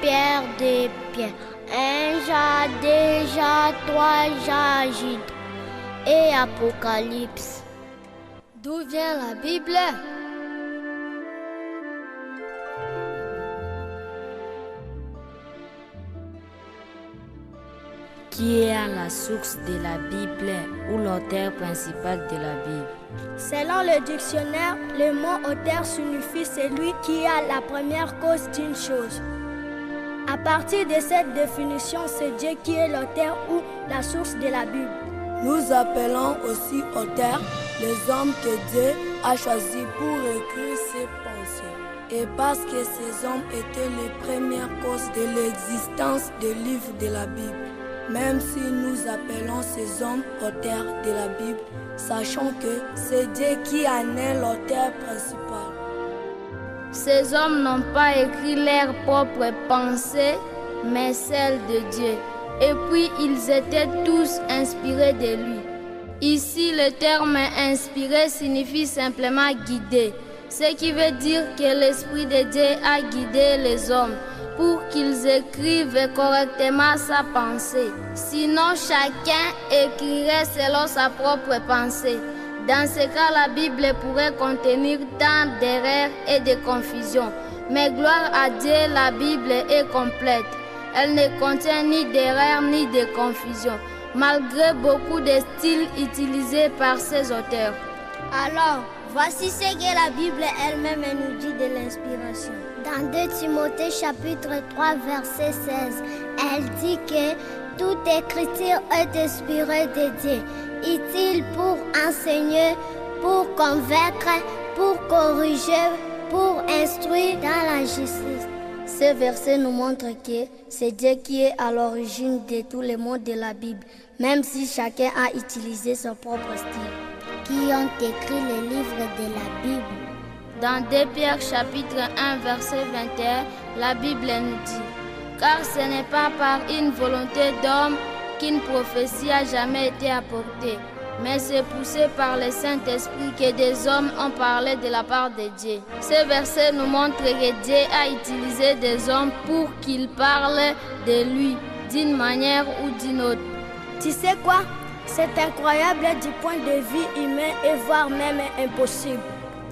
pierre des pierres. Un jas, deux jas, trois jas, Jude et Apocalypse. D'où vient la Bible? Qui est à la source de la Bible ou l'auteur principal de la Bible? Selon le dictionnaire, le mot auteur signifie celui qui a la première cause d'une chose. À partir de cette définition, c'est Dieu qui est l'auteur ou la source de la Bible. Nous appelons aussi auteurs les hommes que Dieu a choisis pour écrire ses pensées. Et parce que ces hommes étaient les premières causes de l'existence des livres de la Bible. Même si nous appelons ces hommes auteurs de la Bible, sachant que c'est Dieu qui en est l'auteur principal. Ces hommes n'ont pas écrit leurs propres pensées, mais celles de Dieu. Et puis ils étaient tous inspirés de lui. Ici, le terme inspiré signifie simplement guider, ce qui veut dire que l'Esprit de Dieu a guidé les hommes pour qu'ils écrivent correctement sa pensée. Sinon, chacun écrirait selon sa propre pensée. Dans ce cas, la Bible pourrait contenir tant d'erreurs et de confusion. Mais gloire à Dieu, la Bible est complète. Elle ne contient ni d'erreurs ni de confusion, malgré beaucoup de styles utilisés par ses auteurs. Alors, voici ce que la Bible elle-même nous dit de l'inspiration. Dans 2 Timothée chapitre 3 verset 16, elle dit que toute écriture est inspirée de Dieu, utile pour enseigner, pour convaincre, pour corriger, pour instruire dans la justice. Ce verset nous montre que c'est Dieu qui est à l'origine de tout le monde de la Bible, même si chacun a utilisé son propre style. Qui ont écrit les livres de la Bible. Dans 2 Pierre chapitre 1 verset 21, la Bible nous dit: car ce n'est pas par une volonté d'homme qu'une prophétie a jamais été apportée, mais c'est poussé par le Saint-Esprit que des hommes ont parlé de la part de Dieu. Ce verset nous montre que Dieu a utilisé des hommes pour qu'ils parlent de lui d'une manière ou d'une autre. Tu sais quoi? C'est incroyable du point de vue humain et voire même impossible.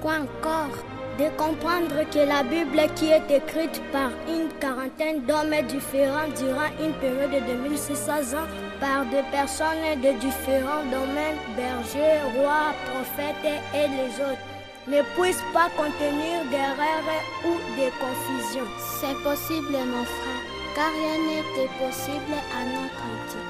Quoi encore? De comprendre que la Bible qui est écrite par une quarantaine d'hommes différents durant une période de 2600 ans par des personnes de différents domaines, bergers, rois, prophètes et les autres, ne puisse pas contenir d'erreurs ou de confusion. C'est possible, mon frère, car rien n'était possible à notre Dieu.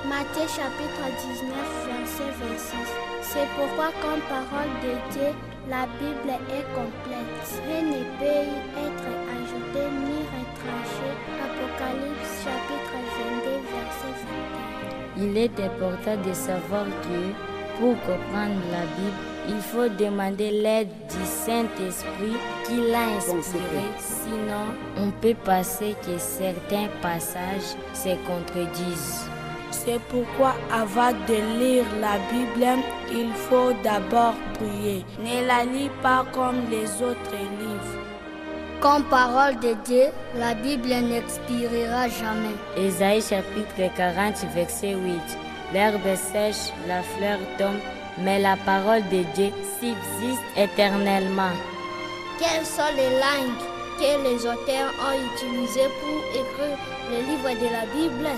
Matthieu chapitre 19, verset 26. C'est pourquoi, comme parole de Dieu, la Bible est complète. Rien ne peut y être ajouté ni retranché. Apocalypse chapitre 22, verset 21. Il est important de savoir que pour comprendre la Bible, il faut demander l'aide du Saint-Esprit qui l'a inspiré. Sinon, on peut penser que certains passages se contredisent. C'est pourquoi avant de lire la Bible, il faut d'abord prier. Ne la lis pas comme les autres livres. Comme parole de Dieu, la Bible n'expirera jamais. Ésaïe chapitre 40, verset 8. L'herbe sèche, la fleur tombe, mais la parole de Dieu subsiste éternellement. Quelles sont les langues que les auteurs ont utilisées pour écrire les livres de la Bible?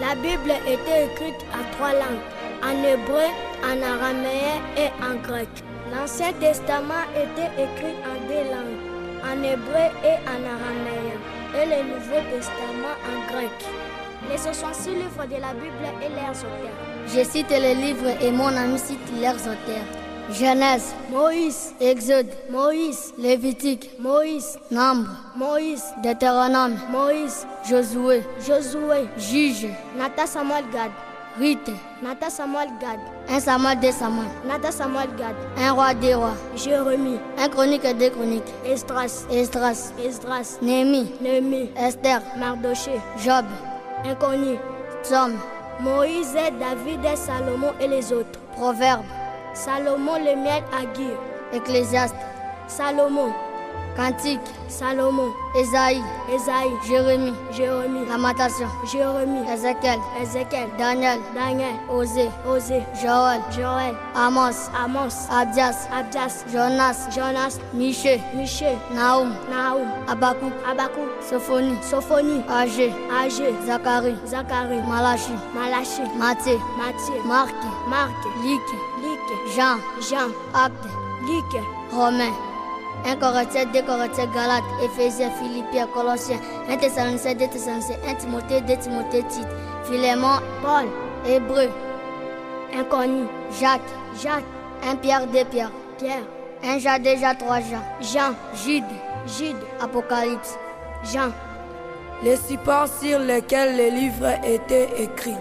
La Bible était écrite à 3 langues, en hébreu, en araméen et en grec. L'Ancien Testament était écrit en 2 langues, en hébreu et en araméen, et le Nouveau Testament en grec. Les 66 livres de la Bible et leurs auteurs. Je cite les livres et mon ami cite leurs auteurs. Genèse, Moïse, Exode, Moïse, Lévitique, Moïse, Nombre, Moïse, Deutéronome, Moïse, Josué, Juge, Nathan Samuel Gad, Rite, Nathan Samuel Gad, 1 Samuel 2 Samuel, Nathan Samuel Gad, 1 Roi 2 Rois, Jérémie, 1 Chronique 2 Chroniques, Esdras, Néhémie, Esther, Mardoché, Job, Inconnu, Somme, Moïse, David, Salomon et les autres, Proverbes, Salomon, le miel Agur, Ecclésiaste, Salomon, Cantique, Salomon, Ésaïe, Ésaïe, Jérémie, Jérémie, Lamentation, Jérémie, Ézéchiel, Ézéchiel, Daniel, Daniel, Osée, Osée, Joël, Joël, Amos, Amos, Abdias, Abdias, Jonas, Jonas, Michée, Michée, Nahum, Nahum, Habakkuk, Habakkuk, Sophonie, Sophonie, Agé, Agé, Zacharie, Zacharie, Malachi, Malachie, Matthieu, Matthieu, Marc, Marc, Luc, Luc, Jean, Jean, Acte, Luc, Romains, 1 Corinthiens, 2 Corinthiens, Galates, Éphésiens, Philippiens, Colossiens, 1 Thessaloniciens, 2 Thessaloniciens, 1 Timothée, 2 Timothée, Tite, Philémon, Paul, Hébreu, Inconnu, Jacques, Jacques, 1 Pierre, 2 Pierre, Pierre, 1 Jean, 2 Jean, 3 Jean, Jean, Jude, Jude, Apocalypse. Jean. Les supports sur lesquels les livres étaient écrits.